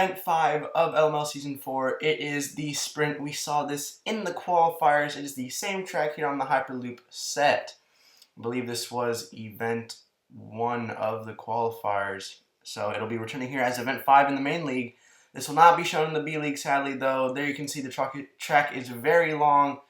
Event 5 of LML Season 4. It is the sprint. We saw this in the qualifiers. It is the same track here on the Hyperloop set. I believe this was Event 1 of the qualifiers. So it'll be returning here as Event 5 in the main league. This will not be shown in the B League, sadly, though. There you can see the track is very long.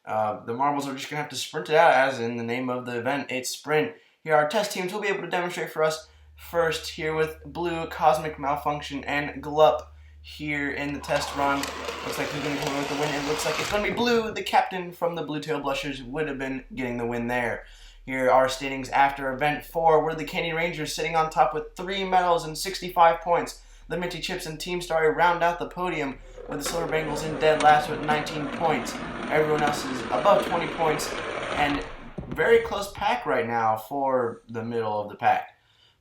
The marbles are just going to have to sprint it out, as in the name of the event, it's sprint. Here our test teams will be able to demonstrate for us. First here with Blue, Cosmic Malfunction, and Glup here in the test run. Looks like who's going to come in with the win. It looks like it's going to be Blue. The captain from the Blue Tail Blushers would have been getting the win there. Here are standings after Event 4, where the Candy Rangers sitting on top with 3 medals and 65 points. The Minty Chips and Team Starry round out the podium with the Silver Bengals in dead last with 19 points. Everyone else is above 20 points, and very close pack right now for the middle of the pack.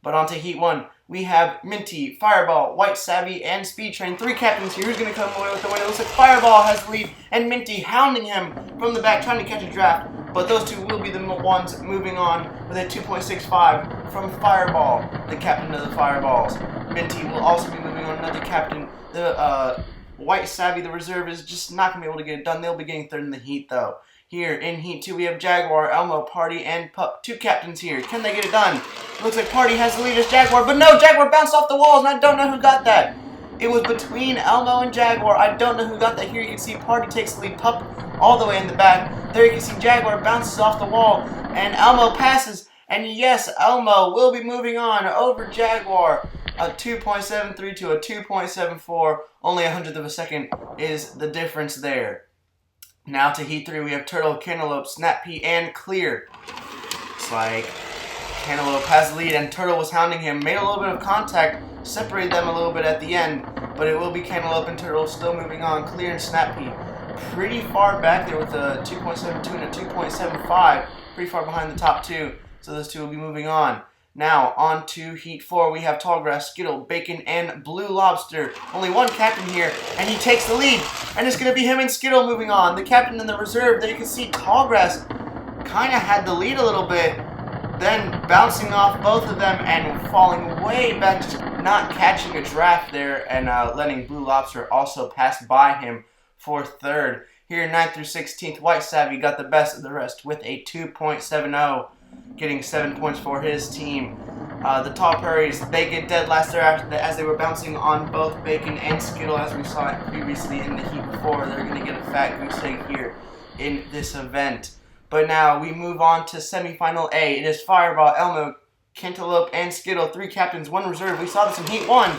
But on to Heat 1, we have Minty, Fireball, White Savvy, and Speed Train. 3 captains here. Who's going to come away with the win? It looks like Fireball has the lead, and Minty hounding him from the back, trying to catch a draft. But those two will be the ones moving on with a 2.65 from Fireball, the captain of the Fireballs. Minty will also be moving on another captain. The White Savvy, the reserve, is just not going to be able to get it done. They'll be getting third in the Heat, though. Here in Heat 2, we have Jaguar, Elmo, Party, and Pup. 2 captains here. Can they get it done? Looks like Party has the lead as Jaguar, but no, Jaguar bounced off the walls, and I don't know who got that. It was between Elmo and Jaguar. I don't know who got that. Here you can see Party takes the lead, Pup all the way in the back. There you can see Jaguar bounces off the wall, and Elmo passes. And yes, Elmo will be moving on over Jaguar. A 2.73 to a 2.74. Only 100th of a second is the difference there. Now to Heat 3, we have Turtle, Cantaloupe, Snap Pea, and Clear. It's like Cantaloupe has the lead, and Turtle was hounding him. Made a little bit of contact, separated them a little bit at the end, but it will be Cantaloupe and Turtle still moving on. Clear and Snap Pea pretty far back there with a 2.72 and a 2.75. Pretty far behind the top 2, so those two will be moving on. Now, on to Heat 4, we have Tallgrass, Skittle, Bacon, and Blue Lobster. Only one captain here, and he takes the lead. And it's going to be him and Skittle moving on. The captain in the reserve, there you can see Tallgrass kind of had the lead a little bit, then bouncing off both of them and falling way back, just not catching a draft there, and letting Blue Lobster also pass by him for third. Here, 9th through 16th, White Savvy got the best of the rest with a 2.70. Getting 7 points for his team. The Tall Prairies, they get dead last there as they were bouncing on both Bacon and Skittle, as we saw it previously in the Heat before. They're going to get a fat goose egg here in this event. But now we move on to semifinal A. It is Fireball, Elmo, Cantaloupe, and Skittle. 3 captains, 1 reserve. We saw this in Heat 1.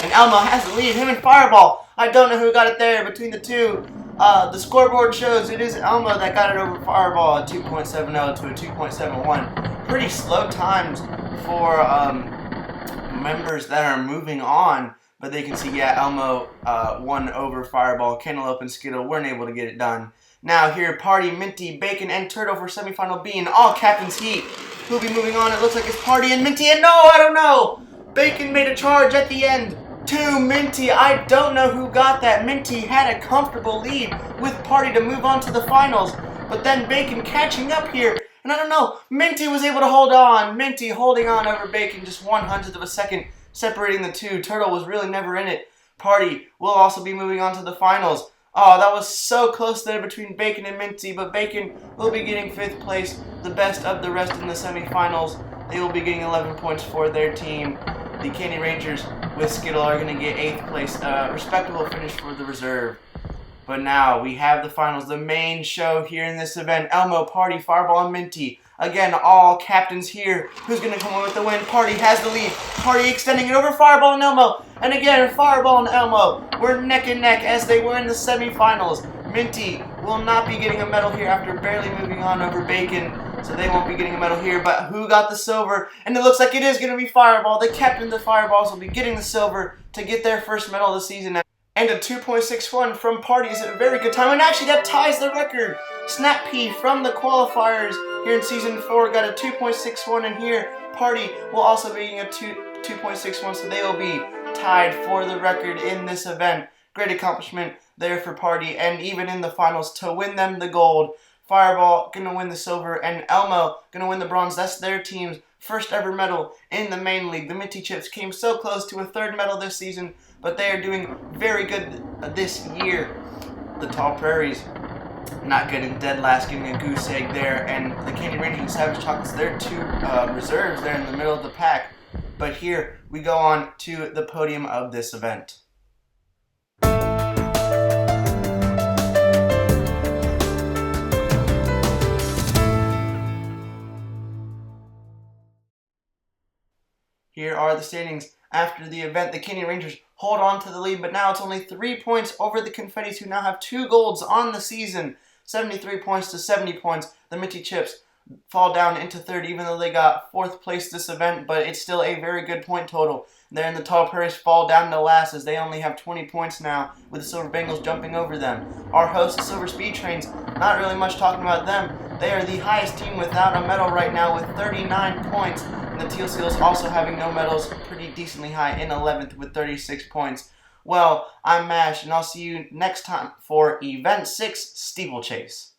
And Elmo has the lead. Him and Fireball. I don't know who got it there between the two. The scoreboard shows it is Elmo that got it over Fireball, a 2.70 to a 2.71. Pretty slow times for members that are moving on, but they can see, yeah, Elmo won over Fireball. Cantaloupe and Skittle weren't able to get it done. Now here, Party, Minty, Bacon, and Turtle for semifinal B, and all captains Heat. Who'll be moving on? It looks like it's Party and Minty, and no, I don't know! Bacon made a charge at the end. To Minty, I don't know who got that. Minty had a comfortable lead with Party to move on to the finals, but then Bacon catching up here, and I don't know, Minty was able to hold on. Minty holding on over Bacon, just 1/100th of a second separating the two. Turtle was really never in it. Party will also be moving on to the finals. Oh, that was so close there between Bacon and Minty, but Bacon will be getting 5th place, the best of the rest in the semifinals. They will be getting 11 points for their team. The Candy Rangers with Skittle are going to get 8th place, respectable finish for the reserve. But now we have the finals, the main show here in this event. Elmo, Party, Fireball, and Minty. Again, all captains here. Who's going to come away with the win? Party has the lead. Party extending it over Fireball and Elmo. And again, Fireball and Elmo were neck and neck as they were in the semifinals. Minty will not be getting a medal here after barely moving on over Bacon, so they won't be getting a medal here. But who got the silver? And it looks like it is going to be Fireball. The captain of the Fireballs will be getting the silver to get their first medal of the season. And a 2.61 from Party is a very good time. And actually, that ties the record. Snap Pea from the qualifiers here in Season 4 got a 2.61. And here, Party will also be getting a 2.61. So they will be tied for the record in this event. Great accomplishment there for Party. And even in the finals to win them the gold. Fireball going to win the silver, and Elmo going to win the bronze. That's their teams first ever medal in the main league. The Minty Chips came so close to a third medal this season, but they are doing very good this year. The Tall Prairies not getting dead last, getting a goose egg there, and the Canyon Rangers and Savage Chocolates, they're two reserves there in the middle of the pack. But here we go on to the podium of this event. Here are the standings after the event. The Canyon Rangers hold on to the lead, but now it's only 3 points over the Confettis, who now have 2 golds on the season. 73 points to 70 points. The Minty Chips fall down into third, even though they got 4th place this event, but it's still a very good point total. Then the Tall Prairies fall down to last, as they only have 20 points now, with the Silver Bengals jumping over them. Our hosts, the Silver Speed Trains, not really much talking about them. They are the highest team without a medal right now with 39 points. And the Teal Seals also having no medals, pretty decently high in 11th with 36 points. Well, I'm Mash, and I'll see you next time for Event 6 Steeplechase.